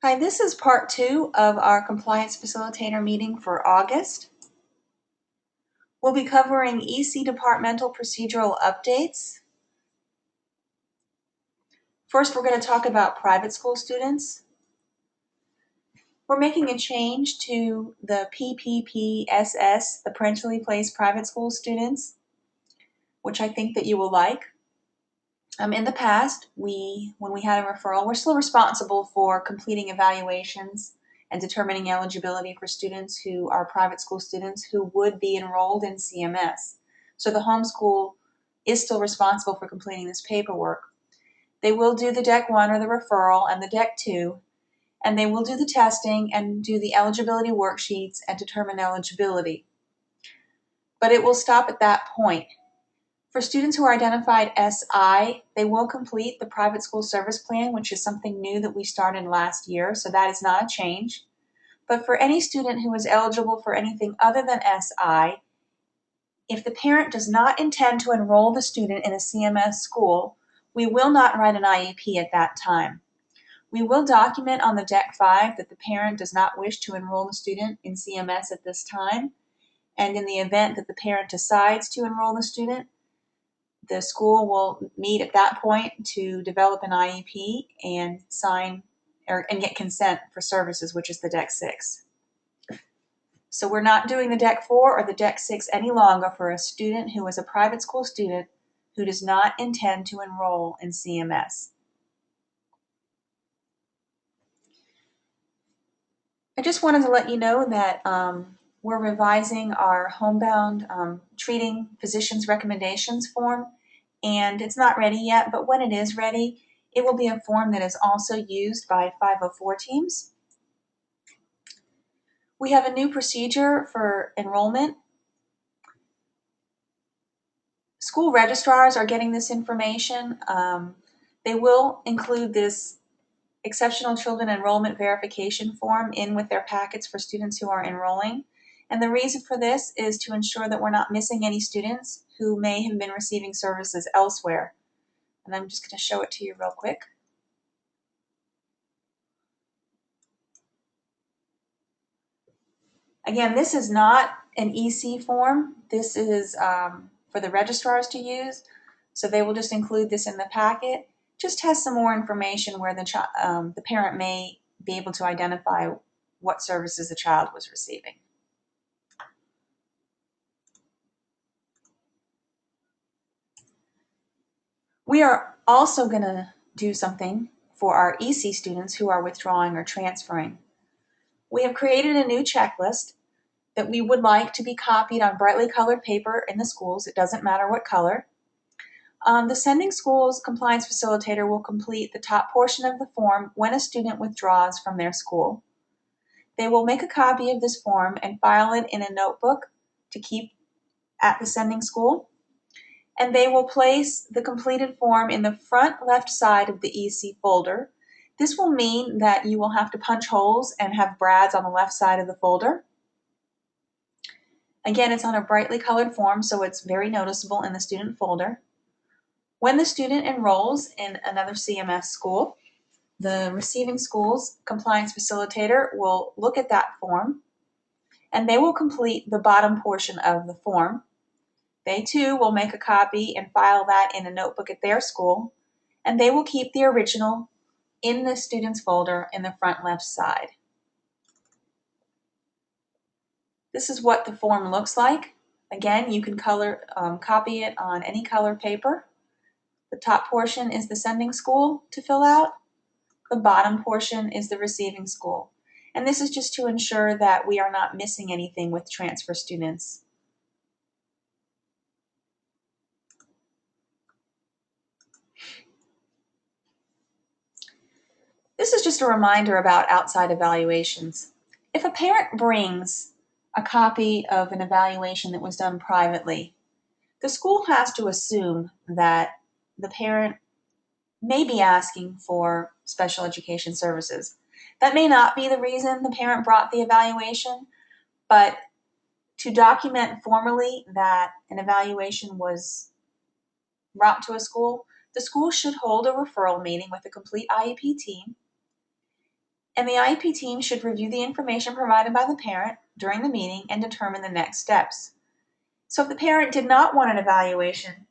Hi, this is part 2 of our compliance facilitator meeting for August. We'll be covering EC departmental procedural updates. First, we're going to talk about private school students. We're making a change to the PPPSS, the parentally placed private school students, which I think that you will like. In the past, when we had a referral, we're still responsible for completing evaluations and determining eligibility for students who are private school students who would be enrolled in CMS. So the homeschool is still responsible for completing this paperwork. They will do the Deck 1 or the referral and the Deck 2, and they will do the testing and do the eligibility worksheets and determine eligibility. But it will stop at that point. For students who are identified SI, they will complete the private school service plan, which is something new that we started last year, so that is not a change. But for any student who is eligible for anything other than SI, if the parent does not intend to enroll the student in a CMS school, we will not write an IEP at that time. We will document on the Deck 5 that the parent does not wish to enroll the student in CMS at this time, and in the event that the parent decides to enroll the student, the school will meet at that point to develop an IEP and and get consent for services, which is the Deck 6. So we're not doing the Deck 4 or the Deck 6 any longer for a student who is a private school student who does not intend to enroll in CMS. I just wanted to let you know that we're revising our homebound treating physicians recommendations form, and it's not ready yet, but when it is ready, it will be a form that is also used by 504 teams. We have a new procedure for enrollment. School registrars are getting this information. They will include this exceptional children enrollment verification form in with their packets for students who are enrolling. And the reason for this is to ensure that we're not missing any students who may have been receiving services elsewhere. And I'm just going to show it to you real quick. Again, this is not an EC form. This is for the registrars to use. So they will just include this in the packet. Just has some more information where the parent may be able to identify what services the child was receiving. We are also going to do something for our EC students who are withdrawing or transferring. We have created a new checklist that we would like to be copied on brightly colored paper in the schools. It doesn't matter what color. The sending schools compliance facilitator will complete the top portion of the form when a student withdraws from their school. They will make a copy of this form and file it in a notebook to keep at the sending school. And they will place the completed form in the front left side of the EC folder. This will mean that you will have to punch holes and have brads on the left side of the folder. Again, it's on a brightly colored form, so it's very noticeable in the student folder. When the student enrolls in another CMS school, the receiving school's compliance facilitator will look at that form, and they will complete the bottom portion of the form. They too will make a copy and file that in a notebook at their school, and they will keep the original in the student's folder in the front left side. This is what the form looks like. Again, you can copy it on any color paper. The top portion is the sending school to fill out. The bottom portion is the receiving school. And this is just to ensure that we are not missing anything with transfer students. This is just a reminder about outside evaluations. If a parent brings a copy of an evaluation that was done privately, the school has to assume that the parent may be asking for special education services. That may not be the reason the parent brought the evaluation, but to document formally that an evaluation was brought to a school, the school should hold a referral meeting with a complete IEP team. And the IEP team should review the information provided by the parent during the meeting and determine the next steps. So if the parent did not want an evaluation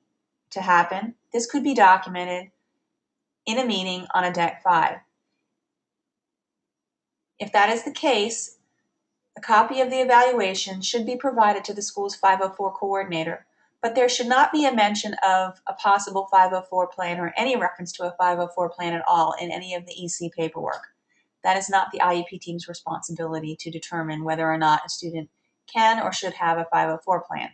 to happen, this could be documented in a meeting on a Deck 5. If that is the case, a copy of the evaluation should be provided to the school's 504 coordinator, but there should not be a mention of a possible 504 plan or any reference to a 504 plan at all in any of the EC paperwork. That is not the IEP team's responsibility to determine whether or not a student can or should have a 504 plan.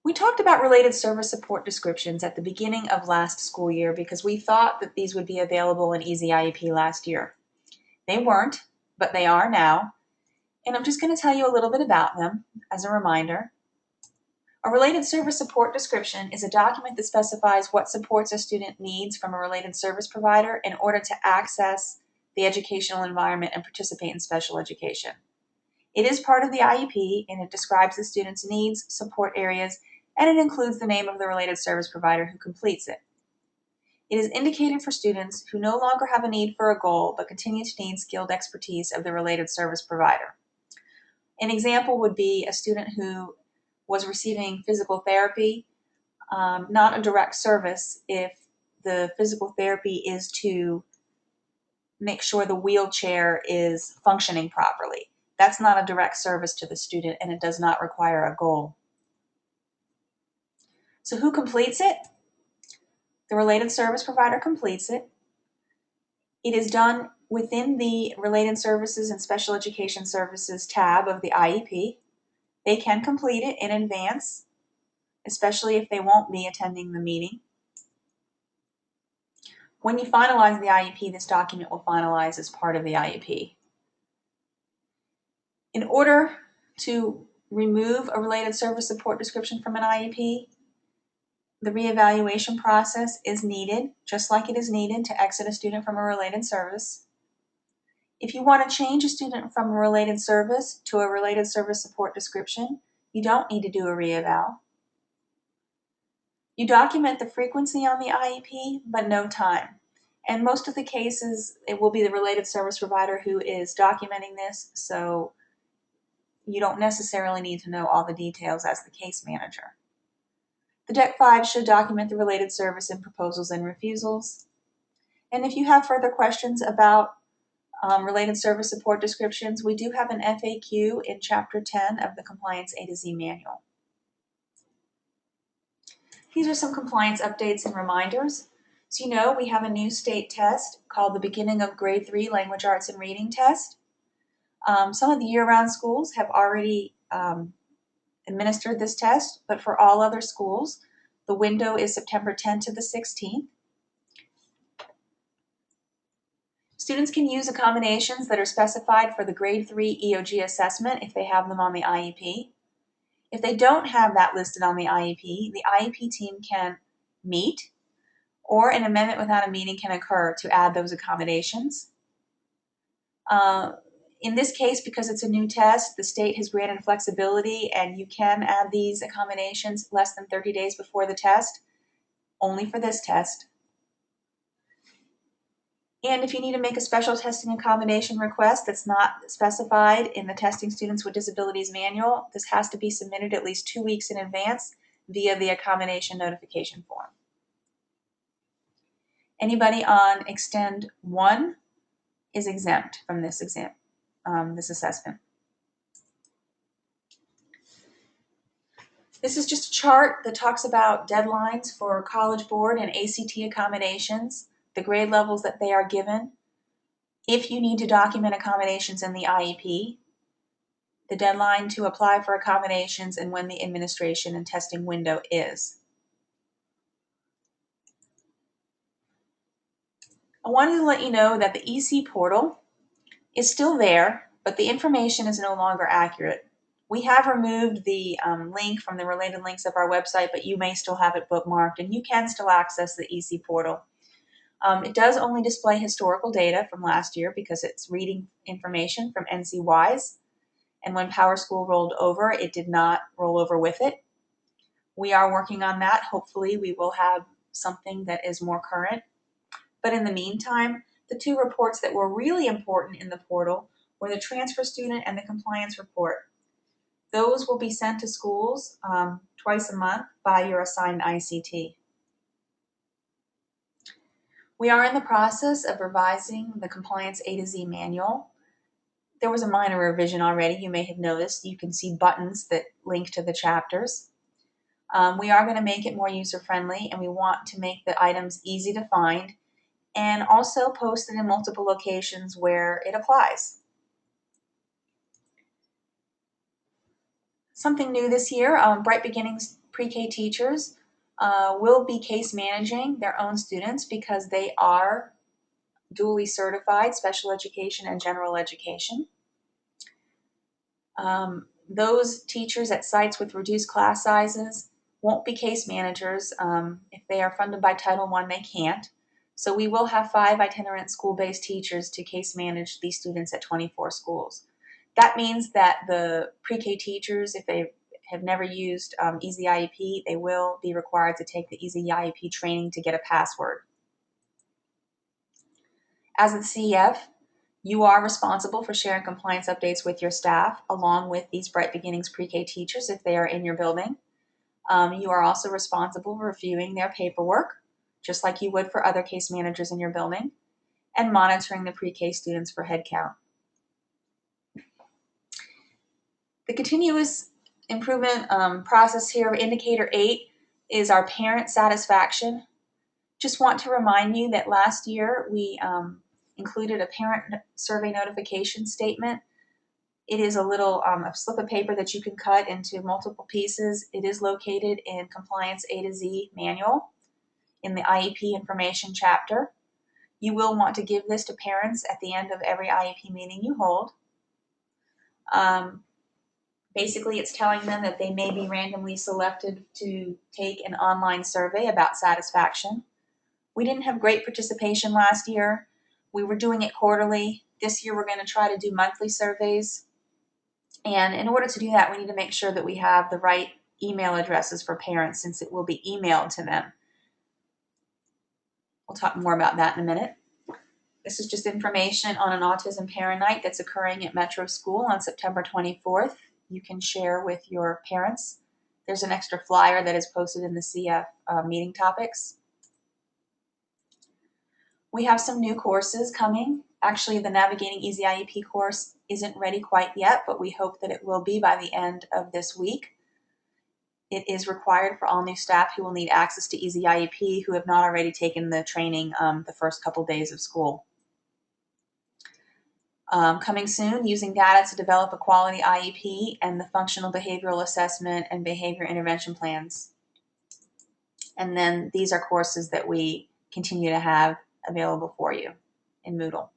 We talked about related service support descriptions at the beginning of last school year because we thought that these would be available in Easy IEP last year. They weren't, but they are now, and I'm just going to tell you a little bit about them as a reminder. A related service support description is a document that specifies what supports a student needs from a related service provider in order to access the educational environment and participate in special education. It is part of the IEP, and it describes the student's needs, support areas, and it includes the name of the related service provider who completes it. It is indicated for students who no longer have a need for a goal but continue to need skilled expertise of the related service provider. An example would be a student who was receiving physical therapy, not a direct service if the physical therapy is to make sure the wheelchair is functioning properly. That's not a direct service to the student, and it does not require a goal. So who completes it? The related service provider completes it. It is done within the Related Services and Special Education Services tab of the IEP. They can complete it in advance, especially if they won't be attending the meeting. When you finalize the IEP, this document will finalize as part of the IEP. In order to remove a related service support description from an IEP, the reevaluation process is needed, just like it is needed to exit a student from a related service. If you want to change a student from a related service to a related service support description, you don't need to do a reeval. You document the frequency on the IEP, but no time. And most of the cases, it will be the related service provider who is documenting this, so you don't necessarily need to know all the details as the case manager. The Deck 5 should document the related service and proposals and refusals. And if you have further questions about related service support descriptions, we do have an FAQ in Chapter 10 of the Compliance A to Z Manual. These are some compliance updates and reminders. So you know we have a new state test called the Beginning of Grade 3 Language Arts and Reading Test. Some of the year-round schools have already administered this test, but for all other schools, the window is September 10th to the 16th. Students can use accommodations that are specified for the Grade 3 EOG assessment if they have them on the IEP. If they don't have that listed on the IEP team can meet, or an amendment without a meeting can occur to add those accommodations. In this case, because it's a new test, the state has granted flexibility and you can add these accommodations less than 30 days before the test, only for this test. And if you need to make a special testing accommodation request that's not specified in the Testing Students with Disabilities Manual, this has to be submitted at least 2 weeks in advance via the accommodation notification form. Anybody on Extend 1 is exempt from this assessment. This is just a chart that talks about deadlines for College Board and ACT accommodations, the grade levels that they are given. If you need to document accommodations in the IEP, the deadline to apply for accommodations, and when the administration and testing window is. I wanted to let you know that the EC portal is still there, but the information is no longer accurate. We have removed the link from the related links of our website, but you may still have it bookmarked, and you can still access the EC portal. It does only display historical data from last year because it's reading information from NCWISE, and when PowerSchool rolled over, it did not roll over with it. We are working on that. Hopefully, we will have something that is more current. But in the meantime, the two reports that were really important in the portal were the transfer student and the compliance report. Those will be sent to schools twice a month by your assigned ICT. We are in the process of revising the Compliance A to Z manual. There was a minor revision already. You may have noticed. You can see buttons that link to the chapters. We are going to make it more user-friendly, and we want to make the items easy to find and also post it in multiple locations where it applies. Something new this year, Bright Beginnings pre-K teachers will be case managing their own students because they are dually certified special education and general education. Those teachers at sites with reduced class sizes won't be case managers. If they are funded by Title I, they can't. So we will have 5 itinerant school-based teachers to case manage these students at 24 schools. That means that the pre-K teachers, if they have never used Easy IEP, they will be required to take the Easy IEP training to get a password. As the CEF, you are responsible for sharing compliance updates with your staff, along with these Bright Beginnings pre-K teachers if they are in your building. You are also responsible for reviewing their paperwork, just like you would for other case managers in your building, and monitoring the pre-K students for headcount. The continuous improvement process here, indicator 8, is our parent satisfaction. Just want to remind you that last year we included a parent survey notification statement. It is a little a slip of paper that you can cut into multiple pieces. It is located in Compliance A to Z manual in the IEP information chapter. You will want to give this to parents at the end of every IEP meeting you hold. Basically, it's telling them that they may be randomly selected to take an online survey about satisfaction. We didn't have great participation last year. We were doing it quarterly. This year we're going to try to do monthly surveys. And in order to do that, we need to make sure that we have the right email addresses for parents since it will be emailed to them. We'll talk more about that in a minute. This is just information on an autism parent night that's occurring at Metro School on September 24th. You can share with your parents. There's an extra flyer that is posted in the CF meeting topics. We have some new courses coming. Actually, the Navigating Easy IEP course isn't ready quite yet, but we hope that it will be by the end of this week. It is required for all new staff who will need access to Easy IEP who have not already taken the training the first couple days of school. Coming soon, using data to develop a quality IEP and the functional behavioral assessment and behavior intervention plans. And then these are courses that we continue to have available for you in Moodle.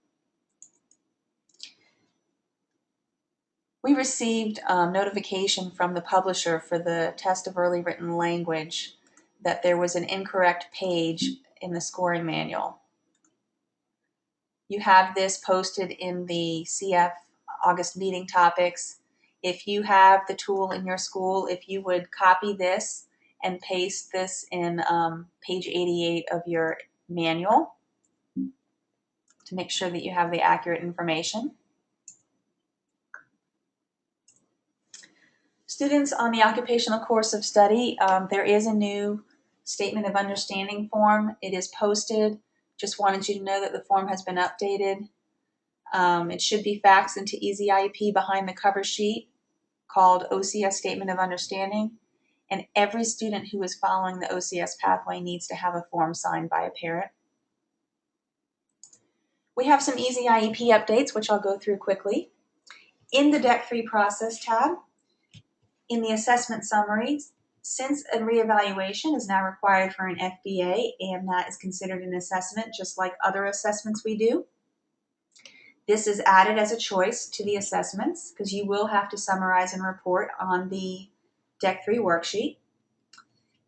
We received notification from the publisher for the test of early written language that there was an incorrect page in the scoring manual. You have this posted in the CF August meeting topics. If you have the tool in your school, if you would copy this and paste this in page 88 of your manual to make sure that you have the accurate information. Students on the occupational course of study, there is a new statement of understanding form. It is posted. Just wanted you to know that the form has been updated. It should be faxed into Easy IEP behind the cover sheet called OCS Statement of Understanding. And every student who is following the OCS pathway needs to have a form signed by a parent. We have some Easy IEP updates, which I'll go through quickly. In the Deck 3 Process tab, in the assessment summaries, since a reevaluation is now required for an FBA, and that is considered an assessment just like other assessments we do, this is added as a choice to the assessments because you will have to summarize and report on the Deck 3 worksheet.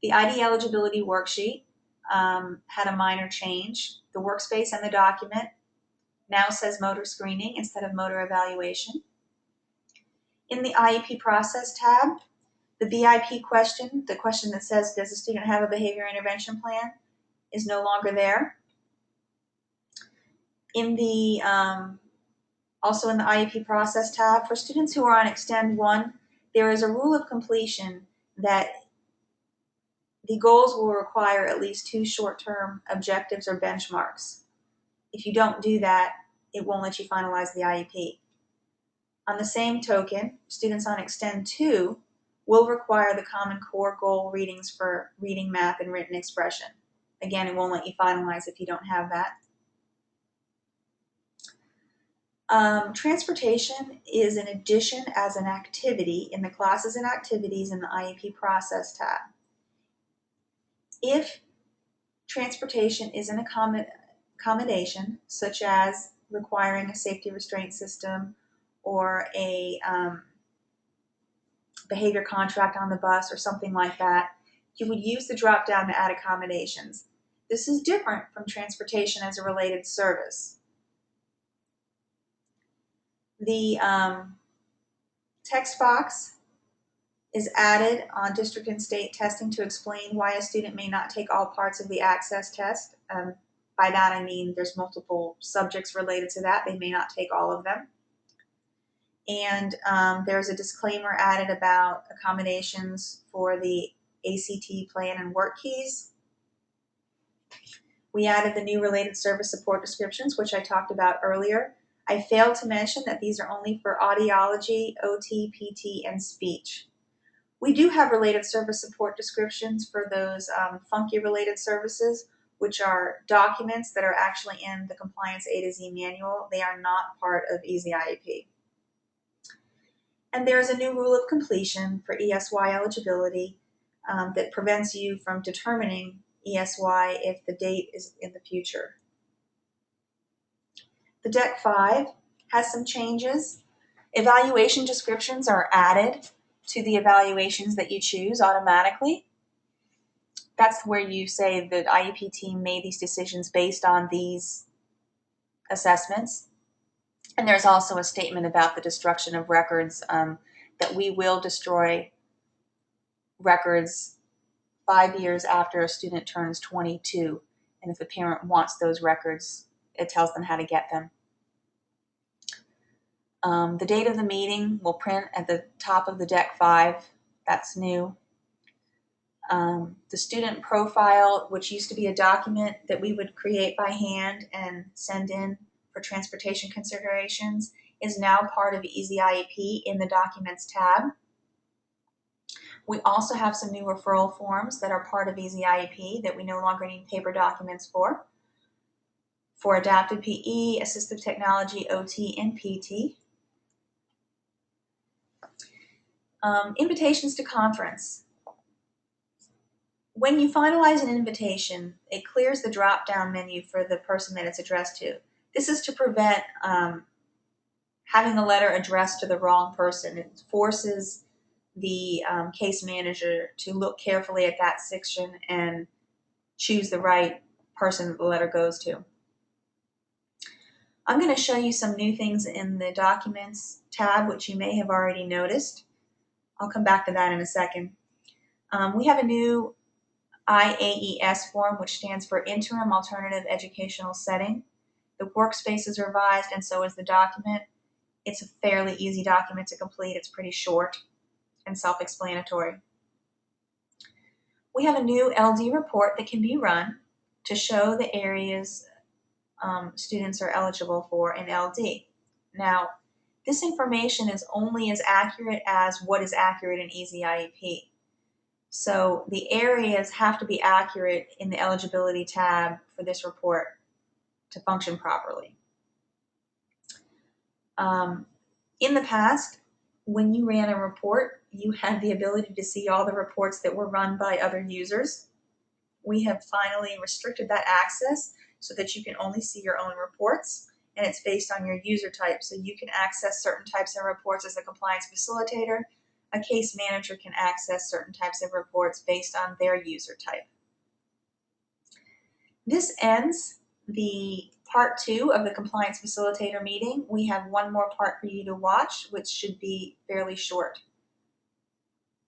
The ID eligibility worksheet had a minor change. The workspace and the document now says motor screening instead of motor evaluation. In the IEP process tab, the BIP question, the question that says, does the student have a behavior intervention plan, is no longer there. In the also in the IEP process tab, for students who are on Extend 1, there is a rule of completion that the goals will require at least 2 short-term objectives or benchmarks. If you don't do that, it won't let you finalize the IEP. On the same token, students on Extend 2 will require the Common Core goal readings for reading, math, and written expression. Again, it won't let you finalize if you don't have that. Transportation is an addition as an activity in the classes and activities in the IEP process tab. If transportation is an accommodation, such as requiring a safety restraint system or a behavior contract on the bus or something like that, you would use the drop down to add accommodations. This is different from transportation as a related service. The text box is added on district and state testing to explain why a student may not take all parts of the access test. By that I mean there's multiple subjects related to that. They may not take all of them. And there's a disclaimer added about accommodations for the ACT plan and work keys. We added the new related service support descriptions, which I talked about earlier. I failed to mention that these are only for audiology, OT, PT, and speech. We do have related service support descriptions for those funky related services, which are documents that are actually in the Compliance A to Z manual. They are not part of Easy IEP. And there's a new rule of completion for ESY eligibility that prevents you from determining ESY if the date is in the future. The Deck 5 has some changes. Evaluation descriptions are added to the evaluations that you choose automatically. That's where you say that IEP team made these decisions based on these assessments. And there's also a statement about the destruction of records, that we will destroy records 5 years after a student turns 22. And if the parent wants those records, it tells them how to get them. The date of the meeting will print at the top of the Deck 5. That's new. The student profile, which used to be a document that we would create by hand and send in for transportation considerations, is now part of Easy IEP in the Documents tab. We also have some new referral forms that are part of Easy IEP that we no longer need paper documents for adapted PE, assistive technology, OT, and PT. Invitations to conference. When you finalize an invitation, it clears the drop-down menu for the person that it's addressed to. This is to prevent having the letter addressed to the wrong person. It forces the case manager to look carefully at that section and choose the right person that the letter goes to. I'm going to show you some new things in the Documents tab, which you may have already noticed. I'll come back to that in a second. We have a new IAES form, which stands for Interim Alternative Educational Setting. The workspace is revised, and so is the document. It's a fairly easy document to complete. It's pretty short and self-explanatory. We have a new LD report that can be run to show the areas students are eligible for in LD. Now, this information is only as accurate as what is accurate in Easy IEP. So the areas have to be accurate in the eligibility tab for this report to function properly. In the past, when you ran a report, you had the ability to see all the reports that were run by other users. We have finally restricted that access so that you can only see your own reports, and it's based on your user type. So you can access certain types of reports as a compliance facilitator. A case manager can access certain types of reports based on their user type. This ends the part 2 of the compliance facilitator meeting. We have one more part for you to watch, which should be fairly short.